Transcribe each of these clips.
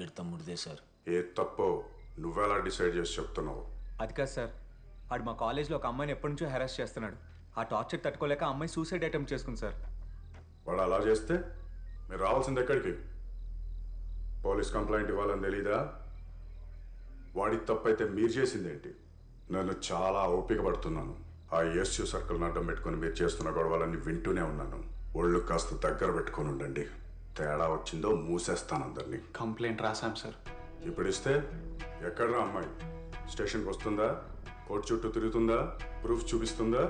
వీడి తమ్ముడిదే సార్. ఏ తప్పో నువ్వెలా డిసైడ్ చేసి చెప్తున్నావు? అది కాదు సార్, ఆడు మా కాలేజ్లో ఒక అమ్మాయిని ఎప్పటి నుంచో హెరాస్ చేస్తున్నాడు. ఆ టార్చర్ తట్టుకోలేక ఆ అమ్మాయి సూసైడ్ అటెంప్ట్ చేసుకుంది సార్. వాడు అలా చేస్తే మీరు రావాల్సింది ఎక్కడికి? పోలీస్ కంప్లైంట్ ఇవ్వాలని తెలీదా? వాడి తప్పైతే మీరు చేసిందేంటి? నేను చాలా ఓపిక పడుతున్నాను. ఆ ఎస్యూ సర్కిల్ని అడ్డం పెట్టుకుని మీరు చేస్తున్న గొడవలన్నీ వింటూనే ఉన్నాను. ఒళ్ళు కాస్త దగ్గర పెట్టుకొని ఉండండి. తేడా వచ్చిందో మూసేస్తాను అందరినీ. కంప్లైంట్ రాశాం సార్. ఇప్పుడు ఇస్తే ఎక్కడ్రా అమ్మాయి? స్టేషన్కి వస్తుందా? కోర్టు చుట్టూ తిరుగుతుందా? ప్రూఫ్ చూపిస్తుందా?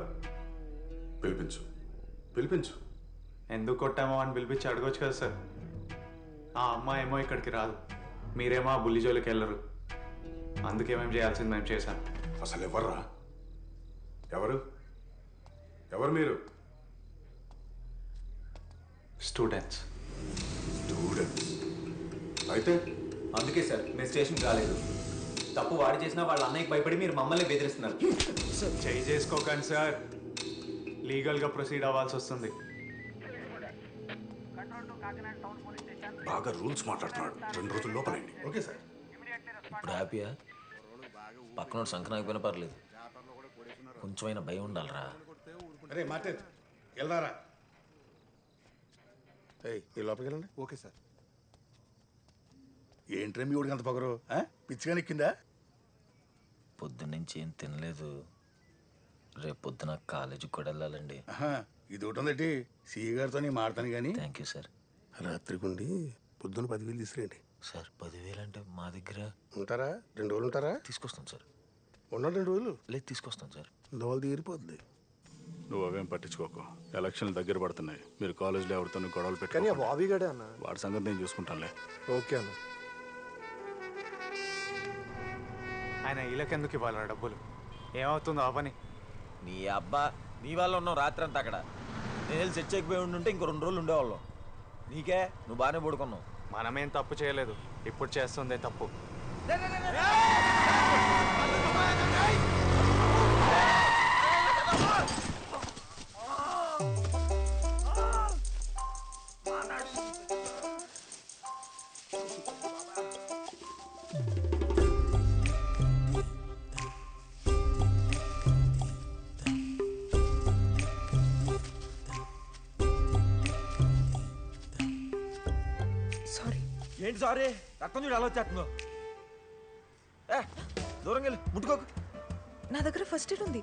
పిలిపించు, పిలిపించు. ఎందుకు కొట్టామో అని పిలిపించి అడగొచ్చు కదా సార్. ఆ అమ్మాయి ఏమో ఇక్కడికి రాదు, మీరేమో ఆ బుల్లి జోలికి వెళ్ళరు. అందుకే మేము చేయాల్సింది మేము చేశాం. అసలు ఎవర్రా? ఎవరు ఎవరు మీరు? స్టూడెంట్స్. స్టూడెంట్స్ అయితే అందుకే సార్ మేము స్టేషన్కి రాలేదు. తప్పు వాడు చేసినా వాళ్ళ అన్నయ్యకి భయపడి మీరు మమ్మల్ని బెదిరిస్తున్నారు. చేయి చేసుకోకండి సార్, లీగల్గా ప్రొసీడ్ అవ్వాల్సి వస్తుంది. బాగా రూల్స్ మాట్లాడుతున్నాడు. 2 రోజుల లోపలండి. Okay sir. ఇప్పుడు హ్యాపీయా? పక్కన సంకనాకపోయినా పర్లేదు, కొంచెమైనా భయం ఉండాలరా. అరే మార్టిన్ వెళ్ళారా? ఈ లోపలికి వెళ్ళండి. Okay sir. ఏంట్రా మీ ఊడికి అంత పొగరు? పిచ్చిగా ఎక్కిందా? పొద్దున్నుంచి ఏం తినలేదు. రేపు పొద్దున కాలేజీకి కూడా వెళ్ళాలండి. ఇది ఒకటి ఉందటి సిఈ గారితో నీ మాడతాను కానీ. Thank you sir. రాత్రికుండి పొద్దున్న 10,000 తీసుకురండి. సార్ 10,000 అంటే మా దగ్గర ఉంటారా? 2 రోజులు ఉంటారా? తీసుకొస్తాం సార్. ఉన్న 2 రోజులు లేదు తీసుకొస్తాం సార్. దోవలు తీరిపోద్ది. నువ్వు అవేం పట్టించుకోకు. ఎలక్షన్లు దగ్గర పడుతున్నాయి. మీరు కాలేజీలో ఎవరితో గొడవలు కానీ పెట్టుకో. బాబీగాడే అన్న. వాడి సంగతి నేను చూసుకుంటానులే. ఓకే అన్న. ఆయన వీళ్ళకెందుకు ఇవ్వాలరా డబ్బులు? ఏమవుతుందో ఆ పని. నీ అబ్బా, నీ వల్ల ఉన్నావు రాత్రి అంతా అక్కడ. నేను సెట్ చేయకపోయి ఉంటే ఇంకో 2 రోజులు ఉండేవాళ్ళం. నీకే నువ్వు బాగానే పడుకున్నావు. మనమేం తప్పు చేయలేదు, ఇప్పుడు చేస్తుందే తప్పు. ఏంటి సారీ? రక్తం చూడు ఎలా వచ్చేస్తుందో. దూరంగా వెళ్ళి ముట్టుకోకు. నా దగ్గర ఫస్ట్ ఎయిడ్ ఉంది.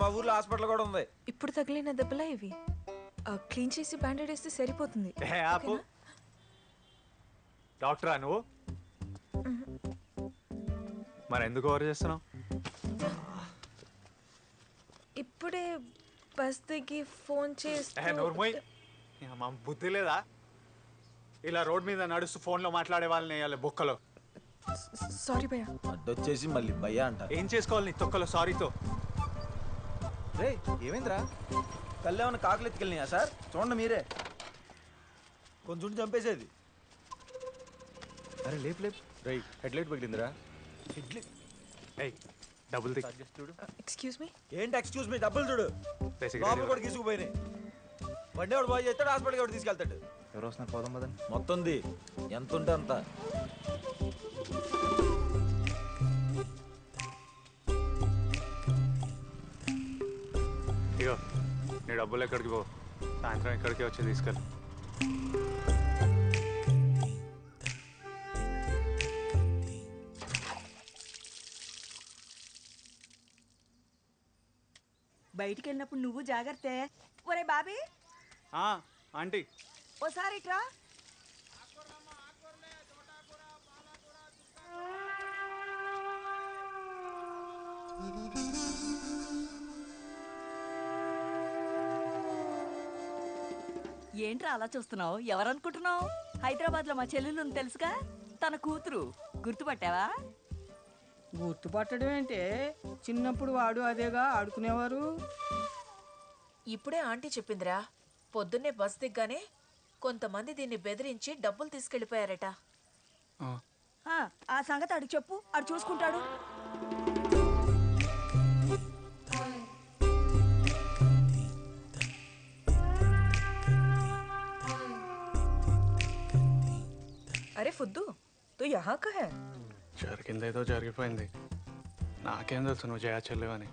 మా ఊర్లో హాస్పిటల్ కూడా ఉంది. ఇప్పుడు తగిలిన దెబ్బలా ఇవి. క్లీన్ చేసి బ్యాండేడ్ వేస్తే సరిపోతుంది. ఆపు. డాక్టరా నువ్వు? మరి ఎందుకు ఓవర్ చేస్తున్నావు? ఇప్పుడే బస్ దిగి ఫోన్ చేస్తే మా బుద్ధి లేదా? ఇలా రోడ్ మీద నడుస్తూ ఫోన్లో మాట్లాడే వాళ్ళని వేయాలి బొక్కలో. సారీ భయ్యా. అడ్డొచ్చేసి మళ్ళీ భయ్యా అంట. ఏం చేసుకోవాలి నీ తొక్కలో సారీతో? రే ఏమైందిరా? కళ్ళేమన్నా కాకులు ఎత్తుకెళ్ళినాయా సార్? చూడండి మీరే, కొంచెం చంపేసేది. అరే లేపు లేపు. రైట్ హెడ్లైట్ పగిలిందిరా. డబ్బులు ఎక్స్క్యూజ్ మీ. ఏంటి ఎక్స్క్యూజ్ మీ? డబ్బులు చూడు, లోపల కూడా తీసుకుపోయినాయి. బండి వాడు బాగా చేస్తాడు, హాస్పిటల్కి ఎవరు తీసుకెళ్తాడు. ఎవరు వస్తున్నారు? పోదాం పదండి. మొత్తంది ఎంత ఉంటే అంత. ఇగో నీ డబ్బులు ఎక్కడికి పో, సాయంత్రం ఇక్కడికి వచ్చి తీసుకెళ్ళి. బయటికి వెళ్ళినప్పుడు నువ్వు జాగ్రత్త. ఒరే బాబీ. ఆంటీ ఓసారి ఇట్రా. ఏంట్రా అలా చూస్తున్నావు? ఎవరనుకుంటున్నావు? హైదరాబాద్లో మా చెల్లెలు తెలుసుగా, తన కూతురు. గుర్తుపట్టావా? గుర్తుపట్టడం ఏంటే, చిన్నప్పుడు వాడు అదేగా ఆడుకునేవారు. ఇప్పుడే ఆంటీ చెప్పిందిరా, పొద్దున్నే బస్ దిగ్గానే కొంతమంది దీన్ని బెదిరించి డబ్బులు తీసుకెళ్లిపోయారట. ఆ సంగతి అడు చెప్పు, అడు చూసుకుంటాడు. అరే ఫుద్దు, तो यहाँ का है జరిగిందేదో జరిగిపోయింది. నాకేం తెలుసు నువ్వు చేయచ్చలేవు అని.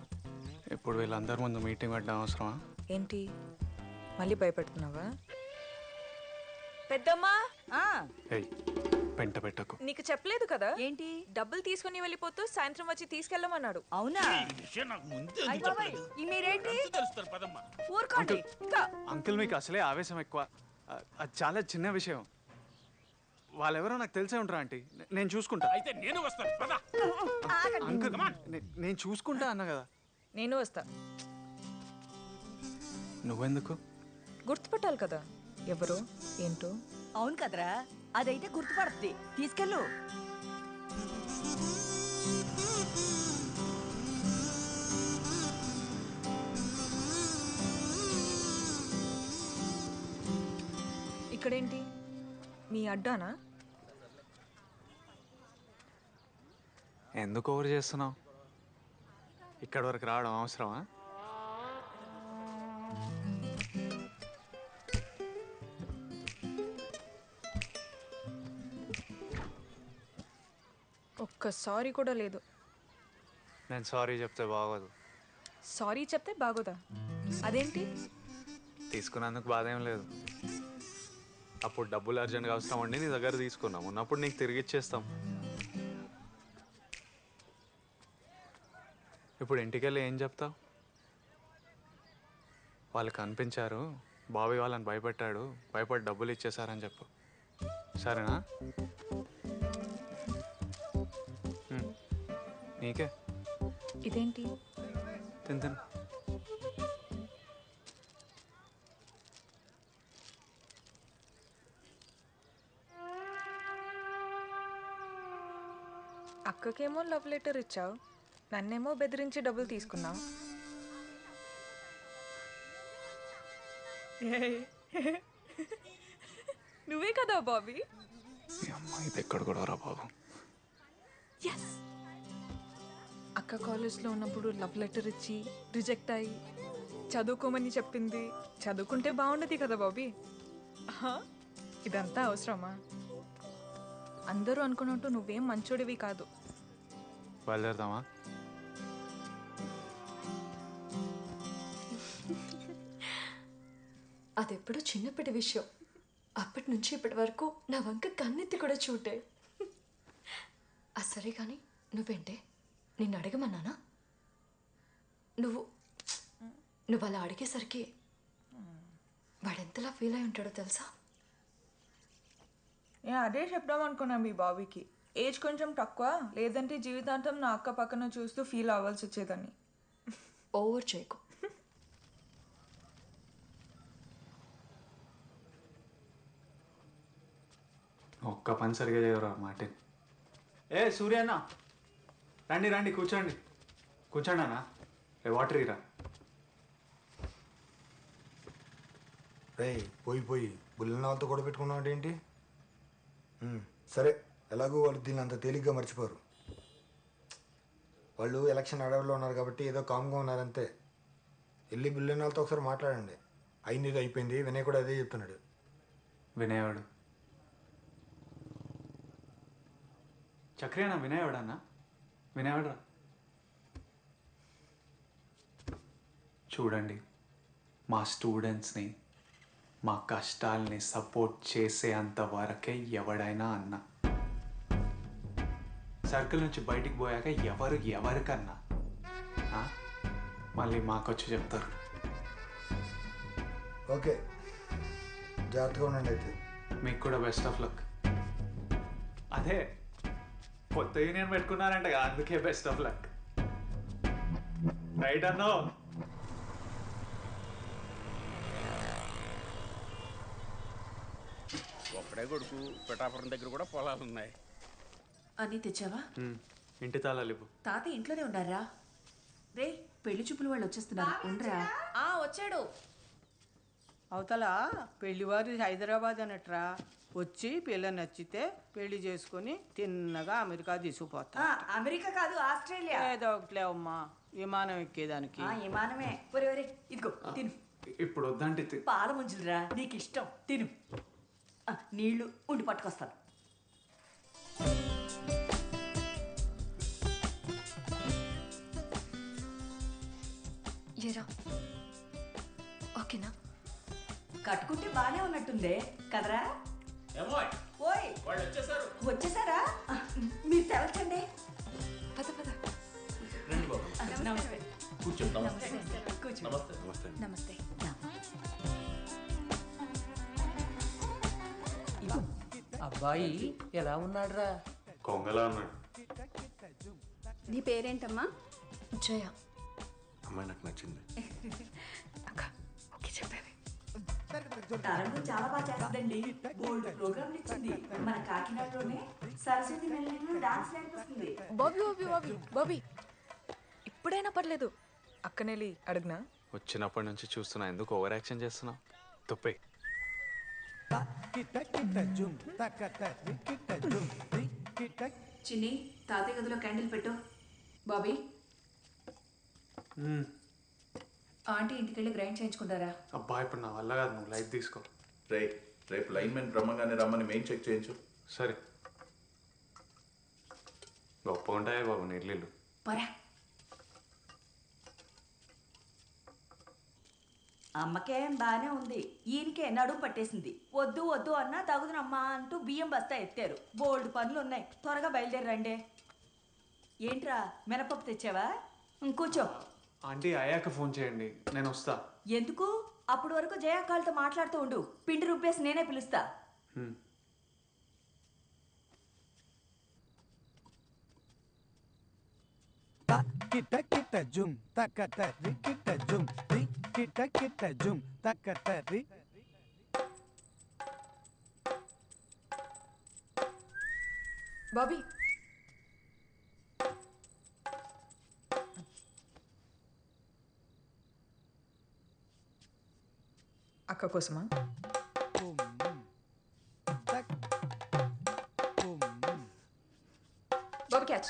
ఇప్పుడు వీళ్ళందరి ముందు మీటింగ్ పెట్టడం అవసరమా? ఏంటి మళ్ళీ భయపెడుతున్నావా? పెద్దమ్మా ఏయ్ పెంట పెట్టకు. నీకు చెప్పలేదు కదా ఏంటి డబ్బులు తీసుకుని వెళ్ళిపోతూ సాయంత్రం వచ్చి తీసుకెళ్ళమన్నాడు. అవునా అయ్ బాబాయ్, ఈ మీరేంటి ఊరుకోండి ఇంకా. అంకుల్ మీకు అసలే ఆవేశం ఎక్కువ. అది చాలా చిన్న విషయం. వాళ్ళెవరో నాకు తెలిసే ఉంటారా ఆంటీ. నేను చూసుకుంటా. అయితే నేను వస్తాను పద. అంకుల్ నేను చూసుకుంటా అన్నా కదా. నేను వస్తా. నువ్వెందుకు? గుర్తుపట్టాలి కదా ఎవరు ఏంటో. అవును కదరా, అదైతే గుర్తుపడుతుంది. తీసుకెళ్ళు. ఇక్కడేంటి మీ అడ్డానా? ఎందుకు ఓవర్ చేస్తున్నావు? ఇక్కడి వరకు రావడం అవసరమా? ఒక్కసారి కూడా లేదు. నేను సారీ చెప్తే బాగోదు. సారీ చెప్తే బాగోదా? అదేంటి? తీసుకున్నందుకు బాధ ఏం లేదు. అప్పుడు డబ్బులు అర్జెంట్గా అవసరం ఉండి నీ దగ్గర తీసుకున్నాం. ఉన్నప్పుడు నీకు తిరిగి ఇచ్చేస్తాం. ఇప్పుడు ఇంటికి వెళ్ళి ఏం చెప్తావు? వాళ్ళు కనిపించారు, బాబీ వాళ్ళని భయపెట్టాడు, భయపడి డబ్బులు ఇచ్చేసారని చెప్పు. సరేనా? నీకే. ఇదేంటి? తిను. అక్కకేమో లవ్ లెటర్ ఇచ్చావు, నన్నేమో బెదిరించి డబ్బులు తీసుకున్నావు. నువ్వే కదా బాబీ? ఇది ఎక్కడ కూడా రా బాబు. అక్క కాలేజ్లో ఉన్నప్పుడు లవ్ లెటర్ ఇచ్చి రిజెక్ట్ అయ్యి చదువుకోమని చెప్పింది. చదువుకుంటే బాగుండదు కదా బాబీ. ఇదంతా అవసరమా? అందరూ అనుకున్నట్టు నువ్వేం మంచోడివి కాదు. బయలుదేరదామా? అదెప్పుడు చిన్నప్పటి విషయం. అప్పటి నుంచి ఇప్పటి వరకు నా వంక కన్నెత్తి కూడా చూడే. సరే కానీ నువ్వేంటే నిన్ను అడగమన్నానా? నువ్వు అలా అడిగేసరికి వాడెంతలా ఫీల్ అయి ఉంటాడో తెలుసా? నేను అదే చెప్దాం అనుకున్నా మీ బాబీకి. ఏజ్ కొంచెం తక్కువ, లేదంటే జీవితాంతం నా అక్క పక్కన చూస్తూ ఫీల్ అవ్వాల్సి వచ్చేదని. ఓవర్ చేయకు. ఒక్క పని సరిగా చేయరా మార్టిన్. సూర్య అన్న రండి కూర్చోండి అన్న. వాటర్ ఇరా. రే పోయి బుల్లనాలతో కూడా పెట్టుకున్నావు ఏంటి? సరే, ఎలాగో వాళ్ళు దీన్ని అంత తేలిగ్గా మర్చిపోరు. వాళ్ళు ఎలక్షన్ అడవిలో ఉన్నారు కాబట్టి ఏదో కామ్గా ఉన్నారంతే. వెళ్ళి బుల్లనాలతో ఒకసారి మాట్లాడండి. అయింది అయిపోయింది. వినయ్ కూడా అదే చెప్తున్నాడు. వినయవాడు చక్రియనా? వినయవాడన్నా? వినయవాడరా? చూడండి, మా స్టూడెంట్స్ని, మా కష్టాల్ని సపోర్ట్ చేసే అంతవరకే ఎవడైనా అన్నా. సర్కిల్ నుంచి బయటికి పోయాక ఎవరికన్నా మళ్ళీ మాకొచ్చి చెప్తారు. ఓకే, జాగ్రత్తగా ఉండండి. అయితే మీకు కూడా బెస్ట్ ఆఫ్ లక్. అదే కొత్త యూనియన్ పెట్టుకున్నారంట, అందుకే బెస్ట్ ఆఫ్ లక్. రైట్ అన్నో? ఒక్కడే కొడుకు. పిఠాపురం దగ్గర కూడా పొలాలు ఉన్నాయి. అన్నీ తెచ్చావా? ఇంటి తాళాలు ఇవ్వు. తాత ఇంట్లోనే ఉన్నారా? రే, పెళ్లి చూపులు వాళ్ళు వచ్చేస్తున్నారు. ఉండరా? వచ్చాడు. అవతల పెళ్లివారి హైదరాబాద్ అనట్రా. వచ్చి పిల్ల నచ్చితే పెళ్లి చేసుకుని తిన్నగా అమెరికా తీసుకుపోతా. అమెరికా కాదు, ఆస్ట్రేలియా. ఏదో ఒకట్లే అమ్మా, విమానం ఎక్కేదానికి. విమానమే. ఒరే ఇదిగో తిను. ఇప్పుడు వద్దంటే పాల ముంజులురా, నీకు ఇష్టం. తిను. నీళ్లు ఉండి పట్టుకొస్తాను. ఓకేనా? కట్టుకుంటే బానే ఉన్నట్టుందే కదరా? ఓయ్ వచ్చేసారా? మీరు తెలచండి. పద పద. నమస్తే. కూర్చో. కూర్చో. నమస్తే. నమస్తే. అబ్బాయి ఎలా ఉన్నాడురా? కొంగలా ఉన్నాడు. నీ పేరేంటమ్మా? జయ. అమ్మాయి నాకు నచ్చింది. అక్క ఓకే చెప్పేది. తరంగం చాలా బాగా చేస్తుందండి. బోల్డ్ ప్రోగ్రాంలు ఇచ్చింది. మన కాకినాడలోనే సరస్వతి నెలలో డాన్స్ నేర్పిస్తుంది. బాబీ బాబీ బాబీ బాబీ ఇప్పుడైనా పర్లేదు అక్కనెళ్ళి అడుగునా? వచ్చినప్పటి నుంచి చూస్తున్నా, ఎందుకు ఓవర్ యాక్షన్ చేస్తున్నావు? తుప్పే. చిన్ని తాతయ్య గదిలో క్యాండిల్ పెట్టు. బాబీ ఆంటీ ఇంటికెళ్ళి గ్రైండ్ చేయించుకుంటారా? అబ్బా ఇప్పుడు నా వల్ల కాదు, నువ్వు లైట్ తీసుకో. రేపు లైన్ మెన్ రమ్మంగానే రమ్మని మెయిన్ చెక్ చేయించు. సరే. గొప్ప ఉంటాయా బాబు నీళ్ళు. పరా. అమ్మకేం బానే ఉంది. ఈయనకే నడుము పట్టేసింది. వద్దు వద్దు అన్నా తగుదునమ్మా అంటూ బియ్యం బస్తా ఎత్తారు. బోల్డ్ పనులు ఉన్నాయి. త్వరగా బయలుదేరండి. ఏంట్రా మినపప్పు తెచ్చావా? కూర్చో. ఆంటీ అయ్యాక ఫోన్ చేయండి, నేను వస్తా. ఎందుకు? అప్పటి వరకు జయాకాలతో మాట్లాడుతూ ఉండు. పిండి రుబ్బేసి నేనే పిలుస్తా. బాబీ అక్క కోసమా? బాబీ క్యాచ్.